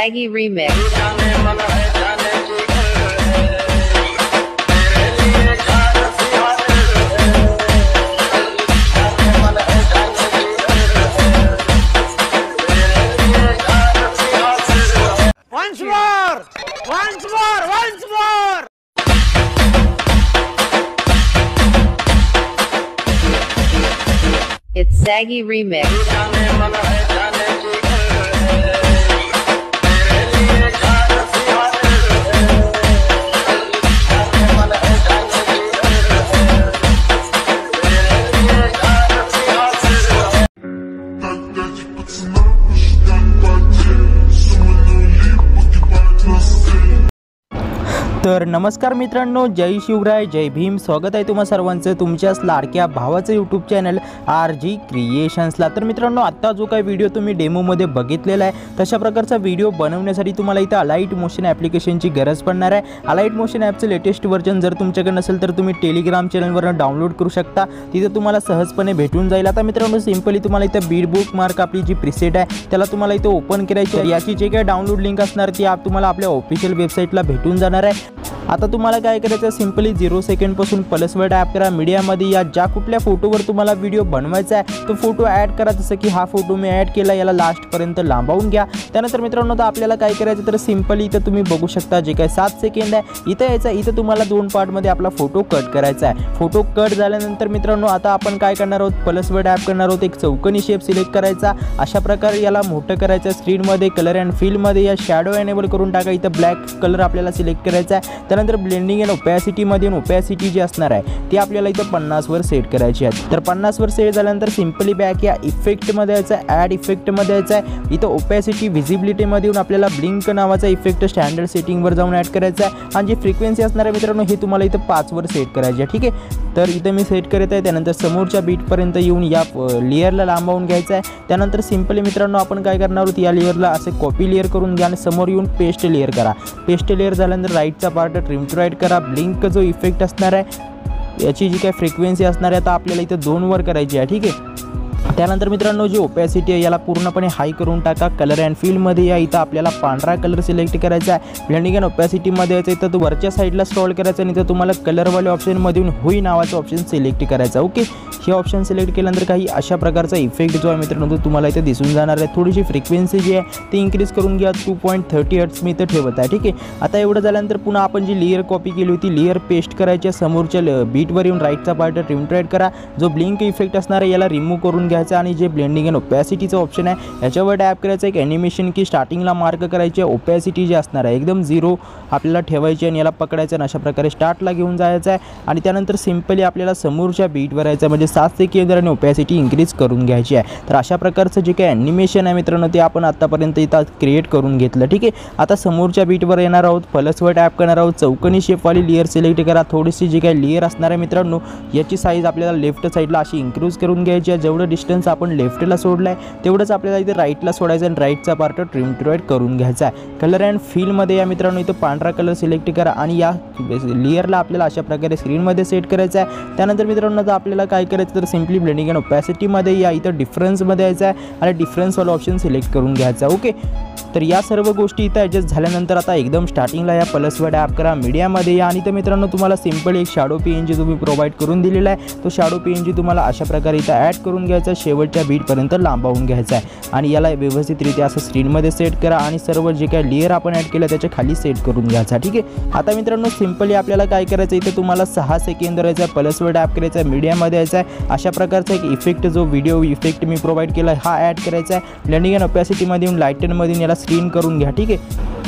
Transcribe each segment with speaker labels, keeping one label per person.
Speaker 1: saggy remix.
Speaker 2: Once more! Once more! Once more!
Speaker 1: It's saggy remix.
Speaker 3: तर नमस्कार मित्रांनो, जय शिवराय, जय भीम. स्वागत आहे तुम्हा सर्वांचं तुमच्याच लाडक्या भावाचं यूट्यूब चॅनल RG क्रिएशन्सला. तर मित्रांनो, आत्ता जो काही व्हिडिओ तुम्ही डेमोमध्ये बघितलेला आहे तशा प्रकारचा व्हिडिओ बनवण्यासाठी तुम्हाला इथं अलाइट मोशन ॲप्लिकेशनची गरज पडणार आहे. अलाइट मोशन ॲपचं लेटेस्ट व्हर्जन जर तुमच्याकडे नसेल तर तुम्ही टेलिग्राम चॅनलवरून डाउनलोड करू शकता. तिथे तुम्हाला सहजपणे भेटून जाईल. आता मित्रांनो, सिंपली तुम्हाला इथं बीट बुक मार्क आपली जी प्रीसेट आहे त्याला तुम्हाला इथं ओपन करायची आहे. याची जे काही डाउनलोड लिंक असणार ती तुम्हाला आपल्या ऑफिशियल वेबसाईटला भेटून जाणार आहे. आता तुम्हाला काय करायचं, सिंपली 0 सेकंडपासून प्लसवर टॅप करा. मीडियामध्ये या ज्या कुठल्या फोटोवर तुम्हाला व्हिडिओ बनवायचा आहे तो फोटो ॲड करा. जसं की हा फोटो मी ॲड केला, याला लास्टपर्यंत लांबवून घ्या. त्यानंतर मित्रांनो, तर आपल्याला काय करायचं, तर सिंपली इथं तुम्ही बघू शकता जे काय 7 सेकंड आहे इथं यायचं. इथं तुम्हाला 2 पार्टमध्ये आपला फोटो कट करायचा आहे. फोटो कट झाल्यानंतर मित्रांनो, आता आपण काय करणार आहोत, प्लसवर टॅप करणार आहोत. एक चौकोनी शेप सिलेक्ट करायचा. अशा प्रकारे याला मोठं करायचं. स्क्रीनमध्ये कलर अँड फिलमध्ये या शॅडो एनेबल करून टाका. इथं ब्लॅक कलर आपल्याला सिलेक्ट करायचा आहे. त्यानंतर ब्लेंडिंग अँड ओपॅसिटीमध्ये ओपॅसिटी जी असणार आहे ती आपल्याला इथं 50वर सेट करायची आहे. तर 50वर सेट झाल्यानंतर सिंपली बॅक या इफेक्टमध्ये यायचं आहे. ॲड इफेक्टमध्ये यायचं आहे. इथं ओपॅसिटी व्हिजिबिलिटीमध्ये येऊन आपल्याला ब्लिंक नावाचा इफेक्ट स्टँडर्ड सेटिंगवर जाऊन ॲड करायचा आहे. आणि जी फ्रिक्वेन्सी असणार आहे मित्रांनो हे तुम्हाला इथं 5वर सेट करायची आहे. ठीक आहे, तर इथं मी सेट करत आहे. त्यानंतर समोरच्या बीटपर्यंत येऊन या लेअरला लांबवून घ्यायचं आहे. त्यानंतर सिंपली मित्रांनो आपण काय करणार आहोत, या लेअरला असे कॉपी लेअर करून घ्या आणि समोर येऊन पेस्ट लेअर करा. पेस्ट लेअर झाल्यानंतर राईटचा पार्ट ट्रिम टू राईट करा. ब्लिंक जो इफेक्ट असणार आहे याची जी काय फ्रिक्वेन्सी असणार आहे आता आपल्याला इथं 2वर करायची आहे. ठीक आहे, त्यानंतर मित्रांनो जी ओपॅसिटी आहे याला पूर्णपणे हाय करून टाका. कलर अँड फिलमध्ये या इथं आपल्याला पांढरा कलर सिलेक्ट करायचा आहे. ब्लेंडिंग अँड ओपॅसिटीमध्ये यायचं इथं तो वरच्या साईडला स्क्रॉल करायचं आणि इथं तुम्हाला कलरवाले ऑप्शनमधून हुई नावाचं ऑप्शन सिलेक्ट करायचं. ओके, हे ऑप्शन सिलेक्ट केल्यानंतर काही अशा प्रकारचा इफेक्ट जो आहे मित्रांनो तो तुम्हाला इथं दिसून जाणार आहे. थोडीशी फ्रिक्वेन्सी जी आहे ती इन्क्रीज करून घ्या. 2.30 हर्ट्ज मी इथं ठेवत आहे. ठीक आहे, आता एवढं झाल्यानंतर पुन्हा आपण जी लेअर कॉपी केली होती लेअर पेस्ट करायची. समोरच्या बीटवर येऊन राईटचा पार्ट ट्रिम टू राईट करा. जो ब्लिंक इफेक्ट असणार आहे याला रिमूव्ह करून घ्यायचा आणि जे ब्लेंडिंग अँड ओपॅसिटीचं ऑप्शन आहे याच्यावर टॅप करायचं. एक ॲनिमेशन की स्टार्टिंगला मार्क करायची. ओपॅसिटी जी असणार आहे एकदम 0 आपल्याला ठेवायची आणि याला पकडायचं आणि अशा प्रकारे स्टार्टला घेऊन जायचं आहे. आणि त्यानंतर सिंपली आपल्याला समोरच्या बीटवर यायचं म्हणजे 7 सेकंद आणि ओपॅसिटी इन्क्रीज करून घ्यायची आहे. तर अशा प्रकारचं जे काही ॲनिमेशन आहे मित्रांनो ते आपण आतापर्यंत इथं क्रिएट करून घेतलं. ठीक आहे, आता समोरच्या बीटवर येणार आहोत. प्लसवर टॅप करणार आहोत. चौकोनी शेपवाली लेअर सिलेक्ट करा. थोडीशी जी काही लेअर असणार आहे मित्रांनो याची साईज आपल्याला लेफ्ट साईडला अशी इन्क्रीज करून घ्यायची आहे. जेवढं डिस्टन्स आपण लेफ्टला सोडलाय तेवढंच आपल्याला इथे राईटला सोडायचं आणि राईटचा पार्ट ट्रिम टू राईट करून घ्यायचा आहे. कलर अँड फिलमध्ये या मित्रांनो इथं पांढरा कलर सिलेक्ट करा आणि या लेअरला आपल्याला अशा प्रकारे स्क्रीनमध्ये सेट करायचं आहे. त्यानंतर मित्रांनो आता आपल्याला काय करायचं, तर सिंपली ब्लेंडिंग अँड ओपॅसिटीमध्ये या इथं डिफरन्समध्ये यायचं आहे आणि डिफरन्सवाला ऑप्शन सिलेक्ट करून घ्यायचा. ओके, तर या सर्व गोष्टी इथं ॲडजस्ट झाल्यानंतर आता एकदम स्टार्टिंगला या प्लसवर टॅप करा. मीडियामध्ये या आणि तर मित्रांनो तुम्हाला सिंपल एक शॅडो PNG तुम्ही प्रोव्हाइड करून दिलेला आहे. तो शॅडो PNG तुम्हाला अशा प्रकारे इथं ॲड करून घ्यायचा. शेवटच्या बीटपर्यंत लांबवून घ्यायचा आहे आणि याला व्यवस्थितरित्या असं स्क्रीनमध्ये सेट करा आणि सर्व जे काही लेअर आपण ॲड केलं त्याच्या खाली सेट करून घ्यायचा. ठीक आहे, आता मित्रांनो सिंपली आपल्याला काय करायचं, इथं तुम्हाला 6 सेकंद राहायचं आहे. प्लसवर टॅप करायचं आहे. मीडियामध्ये यायचं आहे. अशा प्रकारचा एक इफेक्ट जो व्हिडिओ इफेक्ट मी प्रोव्हाइड केला हा ॲड करायचा आहे. ब्लेंडिंग अँड ओपॅसिटीमध्ये येऊन लाईटनमध्ये याला स्क्रीन करून घ्या. ठीक आहे,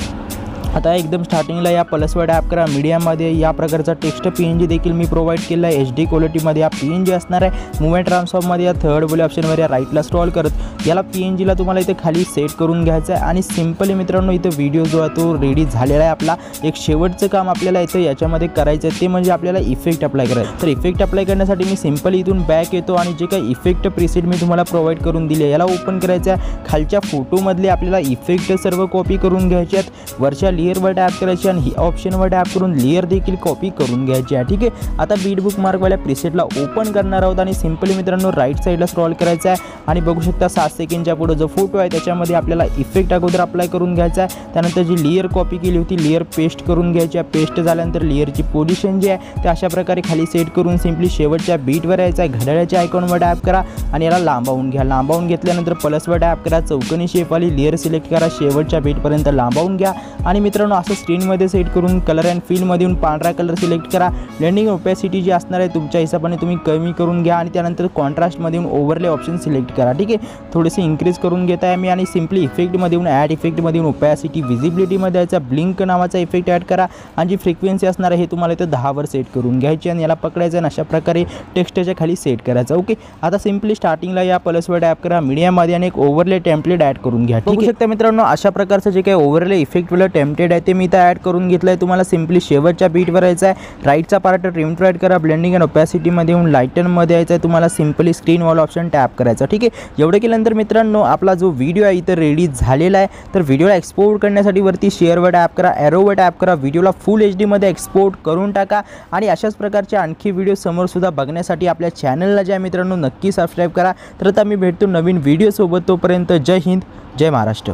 Speaker 3: आता एकदम स्टार्टिंगला या प्लसवर टॅप करा. मीडियामध्ये या प्रकारचा टेक्स्ट PNG देखील मी प्रोव्हाइड केला आहे. HD क्वालिटीमध्ये हा PNG असणार आहे. मूव्हमेंट ट्रान्सफॉर्ममध्ये या थर्ड बोले ऑप्शनवर या राईटला स्क्रॉल करत याला PNGला तुम्हाला इथे खाली सेट करून घ्यायचं आहे. आणि सिंपली मित्रांनो इथं व्हिडिओ जो आहे तो रेडी झालेला आहे आपला. एक शेवटचं काम आपल्याला इथं याच्यामध्ये करायचं आहे ते म्हणजे आपल्याला इफेक्ट अप्लाय करायचं. तर इफेक्ट अप्लाय करण्यासाठी मी सिंपली इथून बॅक येतो आणि जे काही इफेक्ट प्रीसेट मी तुम्हाला प्रोव्हाइड करून दिले याला ओपन करायचं आहे. खालच्या फोटोमधले आपल्याला इफेक्ट सर्व कॉपी करून घ्यायचे आहेत. वरच्या लेअरवर टॅप करायची आणि ही ऑप्शनवर टॅप करून लेअर देखील कॉपी करून घ्यायची आहे. ठीक आहे, आता बीट बुकमार्कवाल्या प्रिसेटला ओपन करणार आहोत आणि सिंपली मित्रांनो राईट साईडला स्क्रॉल करायचं आहे आणि बघू शकता 7 सेकंडच्या पुढे जो फोटो आहे त्याच्यामध्ये आपल्याला इफेक्ट अगोदर अप्लाय करून घ्यायचा आहे. त्यानंतर जी लेअर कॉपी केली होती लेअर पेस्ट करून घ्यायची आहे. पेस्ट झाल्यानंतर लेअरची पोझिशन जी आहे ते अशा प्रकारे खाली सेट करून सिंपली शेवटच्या बीटवर यायचं आहे. घड्याळाच्या आयकॉनवर टॅप करा आणि याला लांबवून घ्या. लांबवून घेतल्यानंतर प्लसवर टॅप करा. चौकोनी शेपवाली लेअर सिलेक्ट करा. शेवटच्या बीटपर्यंत लांबवून घ्या आणि मित्रांनो असं स्क्रीनमध्ये सेट करून कलर अँड फिलमध्ये येऊन पांढरा कलर सिलेक्ट करा. ब्लेंडिंग ओपॅसिटी जी असणार आहे तुमच्या हिशोबाने तुम्ही कमी करून घ्या आणि त्यानंतर कॉन्ट्रास्टमध्ये येऊन ओव्हरले ऑप्शन सिलेक्ट करा. ठीक आहे, थोडेसे इन्क्रीज करून घेत आहे मी आणि सिंपली इफेक्टमध्ये येऊन ॲड इफेक्टमध्ये येऊन ओपॅसिटी विजिबिलिटीमध्ये यायचा ब्लिंक नावाचा इफेक्ट ॲड करा आणि जी फ्रिक्वेन्सी असणार आहे हे तुम्हाला इथं 10 वर सेट करून घ्यायची आणि याला पकडायचं आणि अशा प्रकारे टेक्स्टच्या खाली सेट करायचं. ओके, आता सिंपली स्टार्टिंगला या प्लसवर टॅप करा. मीडियामध्ये आणि एक ओव्हरले टेम्पलेट ॲड करून घ्या. बघू शकता मित्रांनो अशा प्रकारचं जे काही ओव्हरले इफेक्टवालं टेम्पलेट आहे ते मी इथं ॲड करून घेतलं आहे. तुम्हाला सिंपली शेवटच्या बीटवर यायचं आहे. राईटचा पार्ट ट्रिम टू ॲड करा. ब्लेंडिंग अँड ओपॅसिटीमध्ये येऊन लाईटनमध्ये यायचं आहे. तुम्हाला simply screen wall option tap करायचा. ठीक आहे, एवढं केल्यानंतर मित्रांनो आपला जो व्हिडिओ आहे इथं रेडी झालेला आहे. तर व्हिडिओला एक्सपोर्ट करण्यासाठी वरती शेअरवर टॅप करा. ॲरोवर टॅप करा. व्हिडिओला फुल HD मध्ये एक्सपोर्ट करून टाका आणि अशाच प्रकारचे आणखी व्हिडिओ समोरसुद्धा बघण्यासाठी आपल्या चॅनलला ज्या मित्रांनो नक्की सबस्क्राईब करा. तर आता मी भेटतो नवीन व्हिडिओसोबत. तोपर्यंत जय हिंद जय महाराष्ट्र.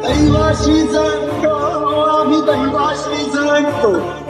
Speaker 4: दैवाशी जाणतो आम्ही दैवाशी जाणतो.